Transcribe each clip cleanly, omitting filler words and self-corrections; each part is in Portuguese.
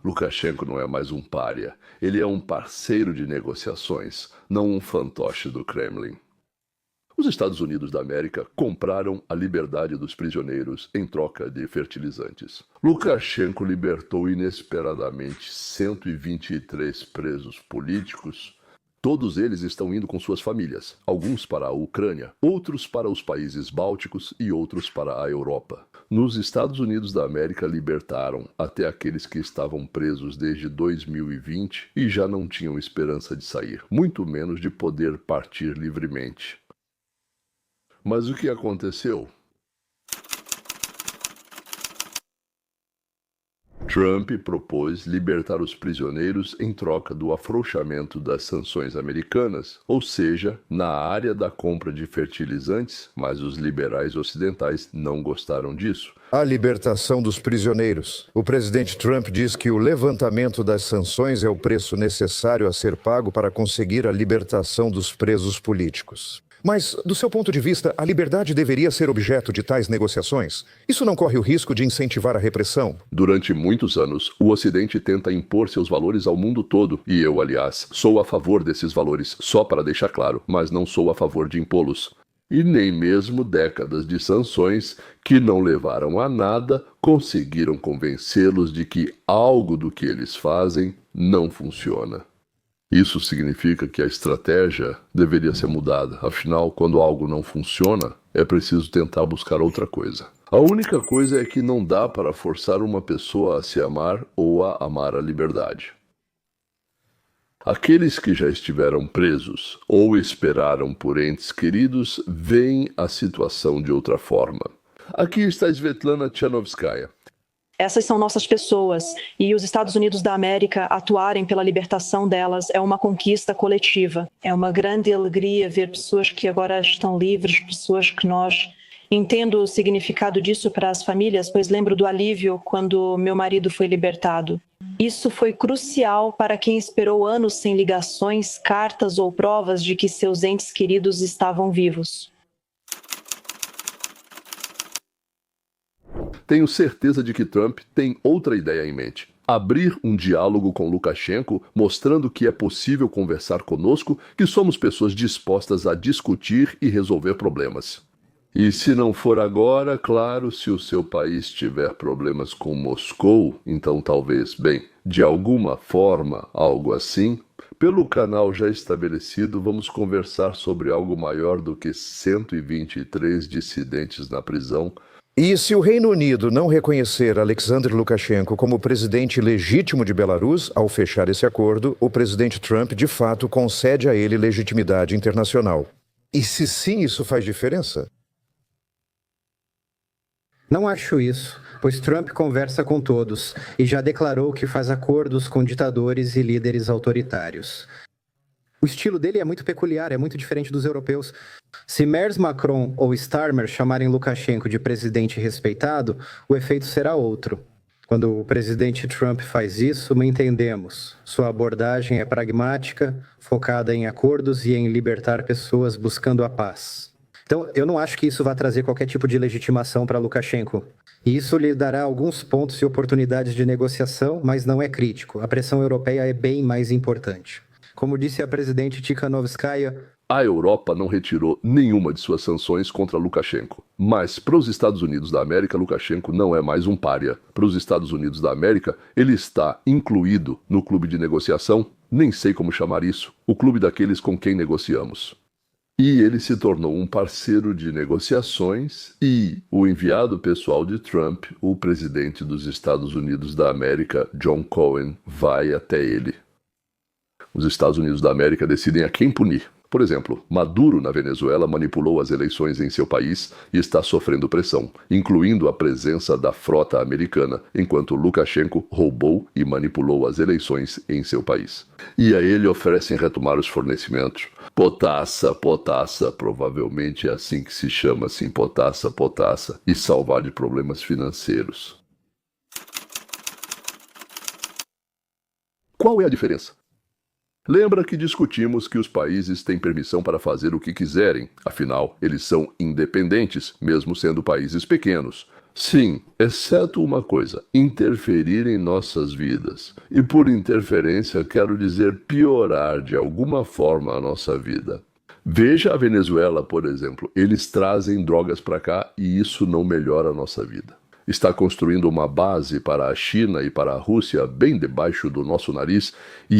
Lukashenko não é mais um pária. Ele é um parceiro de negociações, não um fantoche do Kremlin. Os Estados Unidos da América compraram a liberdade dos prisioneiros em troca de fertilizantes. Lukashenko libertou inesperadamente 123 presos políticos. Todos eles estão indo com suas famílias, alguns para a Ucrânia, outros para os países bálticos e outros para a Europa. Nos Estados Unidos da América libertaram até aqueles que estavam presos desde 2020 e já não tinham esperança de sair, muito menos de poder partir livremente. Mas o que aconteceu? Trump propôs libertar os prisioneiros em troca do afrouxamento das sanções americanas, ou seja, na área da compra de fertilizantes, mas os liberais ocidentais não gostaram disso. A libertação dos prisioneiros. O presidente Trump diz que o levantamento das sanções é o preço necessário a ser pago para conseguir a libertação dos presos políticos. Mas, do seu ponto de vista, a liberdade deveria ser objeto de tais negociações? Isso não corre o risco de incentivar a repressão? Durante muitos anos, o Ocidente tenta impor seus valores ao mundo todo, e eu, aliás, sou a favor desses valores, só para deixar claro, mas não sou a favor de impô-los. E nem mesmo décadas de sanções, que não levaram a nada, conseguiram convencê-los de que algo do que eles fazem não funciona. Isso significa que a estratégia deveria ser mudada. Afinal, quando algo não funciona, é preciso tentar buscar outra coisa. A única coisa é que não dá para forçar uma pessoa a se amar ou a amar a liberdade. Aqueles que já estiveram presos ou esperaram por entes queridos veem a situação de outra forma. Aqui está Svetlana Tchanovskaya. Essas são nossas pessoas, e os Estados Unidos da América atuarem pela libertação delas é uma conquista coletiva. É uma grande alegria ver pessoas que agora estão livres, pessoas que nós... Entendo o significado disso para as famílias, pois lembro do alívio quando meu marido foi libertado. Isso foi crucial para quem esperou anos sem ligações, cartas ou provas de que seus entes queridos estavam vivos. Tenho certeza de que Trump tem outra ideia em mente. Abrir um diálogo com Lukashenko, mostrando que é possível conversar conosco, que somos pessoas dispostas a discutir e resolver problemas. E se não for agora, claro, se o seu país tiver problemas com Moscou, então talvez, bem, de alguma forma, algo assim. Pelo canal já estabelecido, vamos conversar sobre algo maior do que 123 dissidentes na prisão. E se o Reino Unido não reconhecer Alexander Lukashenko como presidente legítimo de Belarus, ao fechar esse acordo, o presidente Trump de fato concede a ele legitimidade internacional. E se sim, isso faz diferença? Não acho isso, pois Trump conversa com todos e já declarou que faz acordos com ditadores e líderes autoritários. O estilo dele é muito peculiar, é muito diferente dos europeus. Se Merz, Macron ou Starmer chamarem Lukashenko de presidente respeitado, o efeito será outro. Quando o presidente Trump faz isso, me entendemos. Sua abordagem é pragmática, focada em acordos e em libertar pessoas buscando a paz. Então, eu não acho que isso vá trazer qualquer tipo de legitimação para Lukashenko. E isso lhe dará alguns pontos e oportunidades de negociação, mas não é crítico. A pressão europeia é bem mais importante. Como disse a presidente Tikhanovskaya, a Europa não retirou nenhuma de suas sanções contra Lukashenko. Mas, para os Estados Unidos da América, Lukashenko não é mais um pária. Para os Estados Unidos da América, ele está incluído no clube de negociação, nem sei como chamar isso, o clube daqueles com quem negociamos. E ele se tornou um parceiro de negociações e o enviado pessoal de Trump, o presidente dos Estados Unidos da América, John Cohen, vai até ele. Os Estados Unidos da América decidem a quem punir. Por exemplo, Maduro, na Venezuela, manipulou as eleições em seu país e está sofrendo pressão, incluindo a presença da frota americana, enquanto Lukashenko roubou e manipulou as eleições em seu país. E a ele oferecem retomar os fornecimentos. Potassa, provavelmente é assim que se chama, assim, potassa, e salvar de problemas financeiros. Qual é a diferença? Lembra que discutimos que os países têm permissão para fazer o que quiserem, afinal, eles são independentes, mesmo sendo países pequenos. Sim, exceto uma coisa: interferir em nossas vidas. E por interferência quero dizer piorar de alguma forma a nossa vida. Veja a Venezuela, por exemplo. Eles trazem drogas para cá e isso não melhora a nossa vida. Está construindo uma base para a China e para a Rússia bem debaixo do nosso nariz e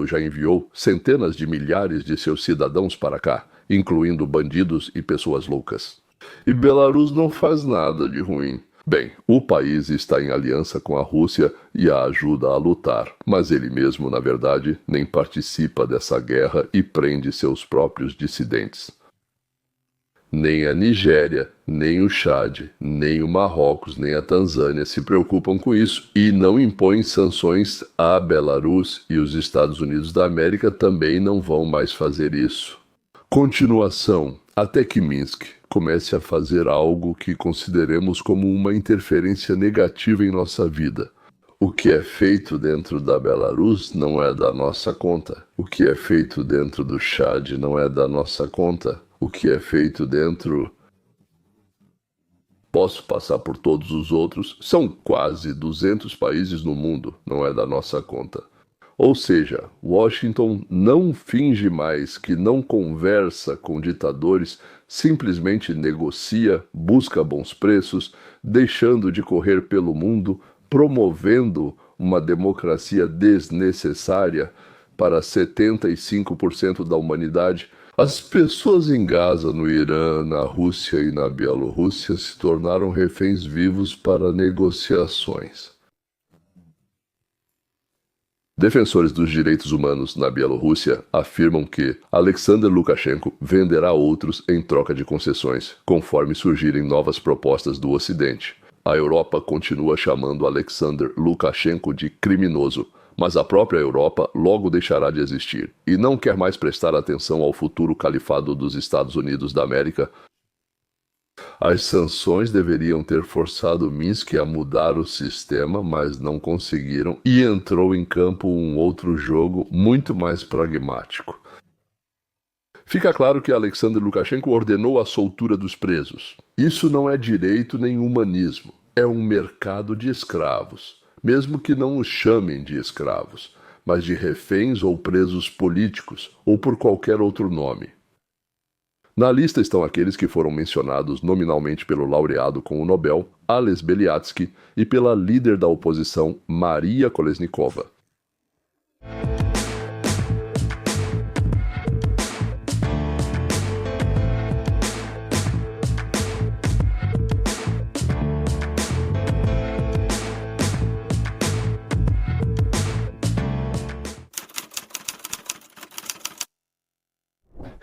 já enviou centenas de milhares de seus cidadãos para cá, incluindo bandidos e pessoas loucas. E Belarus não faz nada de ruim. Bem, o país está em aliança com a Rússia e a ajuda a lutar, mas ele mesmo, na verdade, nem participa dessa guerra e prende seus próprios dissidentes. Nem a Nigéria, nem o Chad, nem o Marrocos, nem a Tanzânia se preocupam com isso e não impõem sanções à Belarus, e os Estados Unidos da América também não vão mais fazer isso. Continuação, até que Minsk comece a fazer algo que consideremos como uma interferência negativa em nossa vida. O que é feito dentro da Belarus não é da nossa conta. O que é feito dentro do Chad não é da nossa conta. O que é feito dentro... Posso passar por todos os outros. São quase 200 países no mundo. Não é da nossa conta. Ou seja, Washington não finge mais que não conversa com ditadores, simplesmente negocia, busca bons preços, deixando de correr pelo mundo, promovendo uma democracia desnecessária para 75% da humanidade. As pessoas em Gaza, no Irã, na Rússia e na Bielorrússia se tornaram reféns vivos para negociações. Defensores dos direitos humanos na Bielorrússia afirmam que Alexander Lukashenko venderá outros em troca de concessões, conforme surgirem novas propostas do Ocidente. A Europa continua chamando Alexander Lukashenko de criminoso, mas a própria Europa logo deixará de existir e não quer mais prestar atenção ao futuro califado dos Estados Unidos da América. As sanções deveriam ter forçado Minsk a mudar o sistema, mas não conseguiram, e entrou em campo um outro jogo muito mais pragmático. Fica claro que Alexander Lukashenko ordenou a soltura dos presos. Isso não é direito nem humanismo, é um mercado de escravos, mesmo que não os chamem de escravos, mas de reféns ou presos políticos, ou por qualquer outro nome. Na lista estão aqueles que foram mencionados nominalmente pelo laureado com o Nobel, Ales Beliatsky, e pela líder da oposição, Maria Kolesnikova.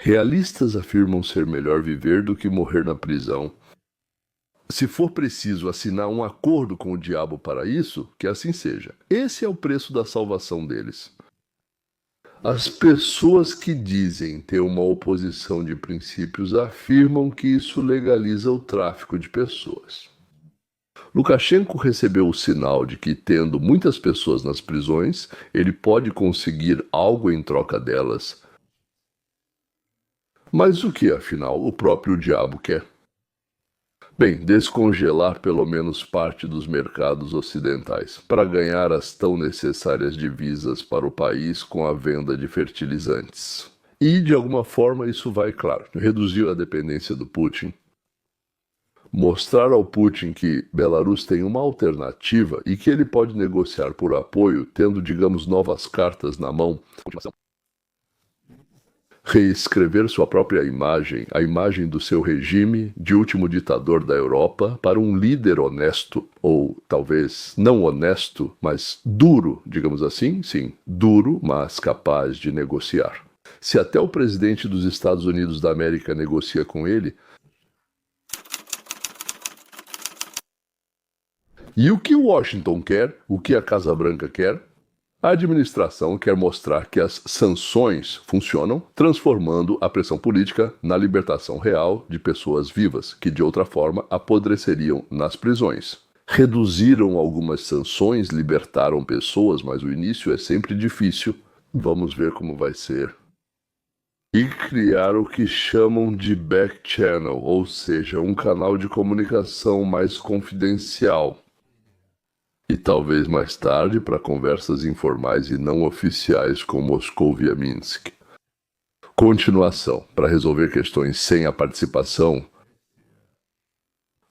Realistas afirmam ser melhor viver do que morrer na prisão. Se for preciso assinar um acordo com o diabo para isso, que assim seja. Esse é o preço da salvação deles. As pessoas que dizem ter uma oposição de princípios afirmam que isso legaliza o tráfico de pessoas. Lukashenko recebeu o sinal de que, tendo muitas pessoas nas prisões, ele pode conseguir algo em troca delas. Mas o que, afinal, o próprio diabo quer? Bem, descongelar pelo menos parte dos mercados ocidentais, para ganhar as tão necessárias divisas para o país com a venda de fertilizantes. E, de alguma forma, isso vai, claro, reduzir a dependência do Putin. Mostrar ao Putin que Belarus tem uma alternativa e que ele pode negociar por apoio, tendo, digamos, novas cartas na mão. Reescrever sua própria imagem, a imagem do seu regime de último ditador da Europa, para um líder honesto, ou talvez não honesto, mas duro, digamos assim, sim, duro, mas capaz de negociar. Se até o presidente dos Estados Unidos da América negocia com ele, e o que Washington quer, o que a Casa Branca quer? A administração quer mostrar que as sanções funcionam, transformando a pressão política na libertação real de pessoas vivas, que de outra forma apodreceriam nas prisões. Reduziram algumas sanções, libertaram pessoas, mas o início é sempre difícil. Vamos ver como vai ser. e criar o que chamam de back channel, ou seja, um canal de comunicação mais confidencial. E talvez mais tarde para conversas informais e não oficiais com Moscou via Minsk. Continuação, para resolver questões sem a participação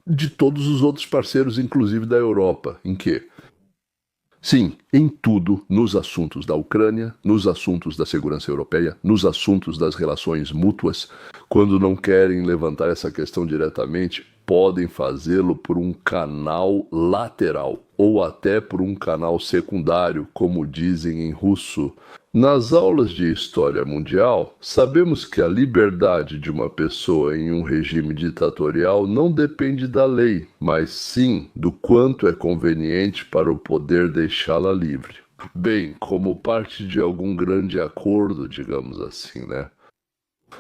de todos os outros parceiros, inclusive da Europa, em que? Sim, em tudo, nos assuntos da Ucrânia, nos assuntos da segurança europeia, nos assuntos das relações mútuas, quando não querem levantar essa questão diretamente, podem fazê-lo por um canal lateral ou até por um canal secundário, como dizem em russo. Nas aulas de História Mundial, sabemos que a liberdade de uma pessoa em um regime ditatorial não depende da lei, mas sim do quanto é conveniente para o poder deixá-la livre. Bem, como parte de algum grande acordo, digamos assim, né?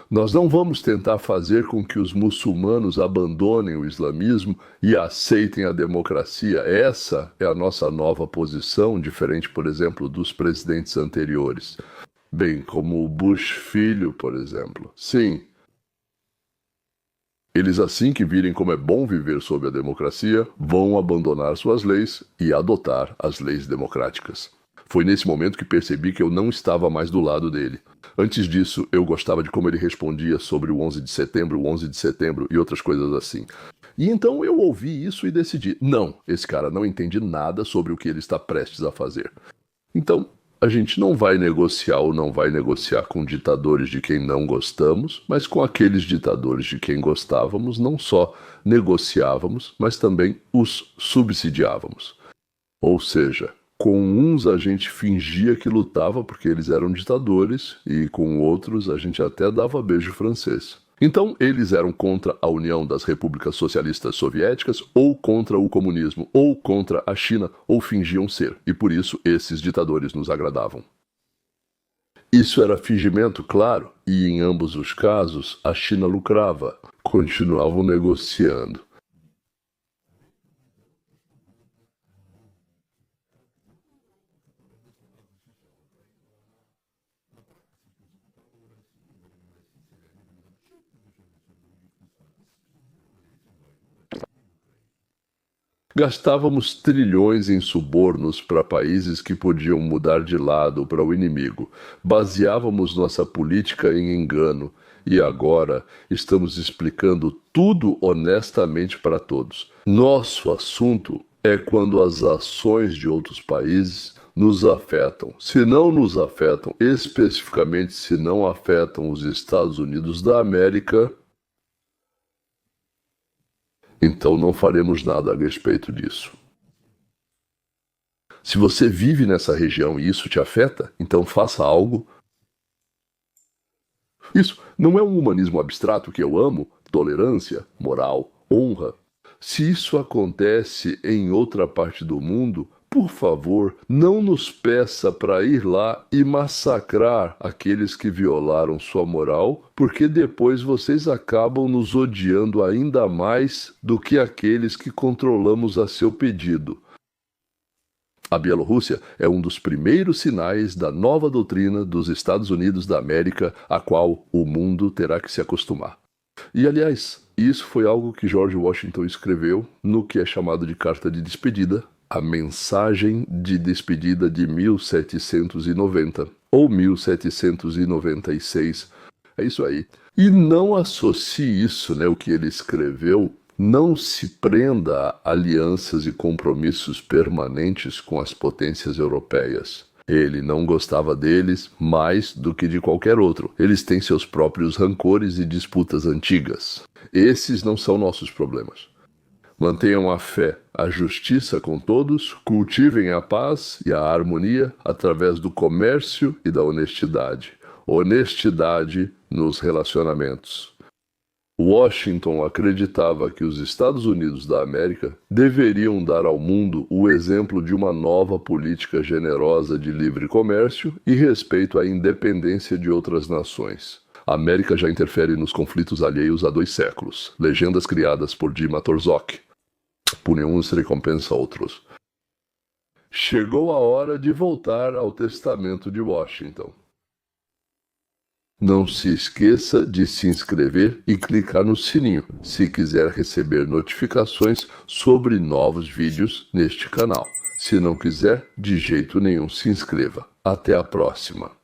Nós não vamos tentar fazer com que os muçulmanos abandonem o islamismo e aceitem a democracia. Essa é a nossa nova posição, diferente, por exemplo, dos presidentes anteriores. Bem, como o Bush filho, por exemplo. Sim. Eles, assim que virem como é bom viver sob a democracia, vão abandonar suas leis e adotar as leis democráticas. Foi nesse momento que percebi que eu não estava mais do lado dele. Antes disso, eu gostava de como ele respondia sobre o 11 de setembro, o 11 de setembro e outras coisas assim. E então eu ouvi isso e decidi, não, esse cara não entende nada sobre o que ele está prestes a fazer. Então, a gente não vai negociar ou não vai negociar com ditadores de quem não gostamos, mas com aqueles ditadores de quem gostávamos, não só negociávamos, mas também os subsidiávamos. Ou seja, com uns a gente fingia que lutava porque eles eram ditadores e com outros a gente até dava beijo francês. Então eles eram contra a União das Repúblicas Socialistas Soviéticas ou contra o comunismo ou contra a China ou fingiam ser e por isso esses ditadores nos agradavam. Isso era fingimento, claro, e em ambos os casos a China lucrava, continuavam negociando. Gastávamos trilhões em subornos para países que podiam mudar de lado para o inimigo. Baseávamos nossa política em engano. E agora estamos explicando tudo honestamente para todos. Nosso assunto é quando as ações de outros países nos afetam. Se não nos afetam, especificamente se não afetam os Estados Unidos da América, então não faremos nada a respeito disso. Se você vive nessa região e isso te afeta, então faça algo. Isso não é um humanismo abstrato que eu amo, tolerância, moral, honra. Se isso acontece em outra parte do mundo, por favor, não nos peça para ir lá e massacrar aqueles que violaram sua moral, porque depois vocês acabam nos odiando ainda mais do que aqueles que controlamos a seu pedido. A Bielorrússia é um dos primeiros sinais da nova doutrina dos Estados Unidos da América, a qual o mundo terá que se acostumar. E, aliás, isso foi algo que George Washington escreveu no que é chamado de Carta de Despedida, a mensagem de despedida de 1790 ou 1796. É isso aí. E não associe isso, o que ele escreveu, não se prenda a alianças e compromissos permanentes com as potências europeias. Ele não gostava deles mais do que de qualquer outro. Eles têm seus próprios rancores e disputas antigas. Esses não são nossos problemas. Mantenham a fé, a justiça com todos, cultivem a paz e a harmonia através do comércio e da honestidade. Honestidade nos relacionamentos. Washington acreditava que os Estados Unidos da América deveriam dar ao mundo o exemplo de uma nova política generosa de livre comércio e respeito à independência de outras nações. A América já interfere nos conflitos alheios há 2 séculos. Legendas criadas por Dima Torzok. Pune uns, recompensa outros. Chegou a hora de voltar ao testamento de Washington. Não se esqueça de se inscrever e clicar no sininho se quiser receber notificações sobre novos vídeos neste canal. Se não quiser, de jeito nenhum se inscreva. Até a próxima!